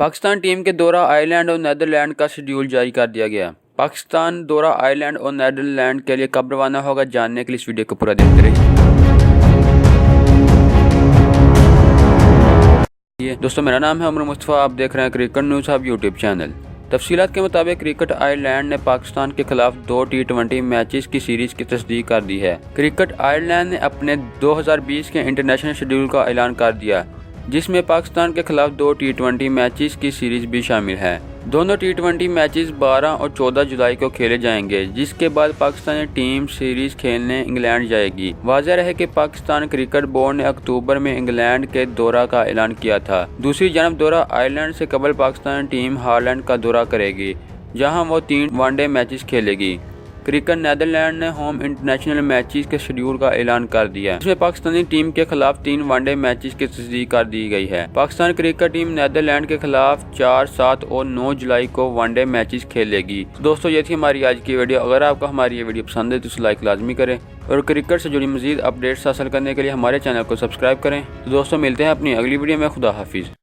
Pakistan team के दौरा Ireland और नीदरलैंड का शेड्यूल जारी कर दिया गया। पाकिस्तान दौरा आयरलैंड और नीदरलैंड के लिए कब रवाना होगा, जानने के लिए इस वीडियो को पूरा देखते रहिए। दोस्तों, मेरा नाम है उमर मुस्तफ़ा, आप देख रहे हैं cricket news hub YouTube channel. तफसीलात के मुताबिक क्रिकेट आयरलैंड ने पाकिस्तान के खिलाफ 2 T20 मैचेस की सीरीज की तस्दीक कर दी है। क्रिकेट आयरलैंड ने अपने 2020 के इंटरनेशनल शेड्यूल का ऐलान कर दिया, जिसमें पाकिस्तान के खिलाफ 2 T20 मैचेस की सीरीज भी शामिल है। दोनों T20 मैचेस 12 और 14 जुलाई को खेले जाएंगे, जिसके बाद पाकिस्तानी टीम सीरीज खेलने इंग्लैंड जाएगी। वाज़ेह रहे कि पाकिस्तान क्रिकेट बोर्ड ने अक्टूबर में इंग्लैंड के दौरा का ऐलान किया था। दूसरी जानब दौरा आयरलैंड से कबल पाकिस्तानी टीम हालैंड का दौरा करेगी, जहां वो 3 वनडे मैचेस खेलेगी। क्रिकेट नीदरलैंड ने होम इंटरनेशनल मैचेस के शेड्यूल का ऐलान कर दिया, जिसमें पाकिस्तानी टीम के खिलाफ 3 वनडे मैचेस की तस्दीक कर दी गई है। पाकिस्तान क्रिकेट टीम नीदरलैंड के खिलाफ 4, 7 और 9 जुलाई को वनडे मैचेस खेलेगी। दोस्तों, ये थी हमारी आज की वीडियो। अगर आपको हमारी ये वीडियो पसंद है तो इसे लाइक लाजमी करें और क्रिकेट से जुड़ी मजीद अपडेट्स हासिल करने के लिए हमारे चैनल को सब्सक्राइब करें। तो दोस्तों, मिलते हैं अपनी अगली वीडियो में। खुदा हाफिज़।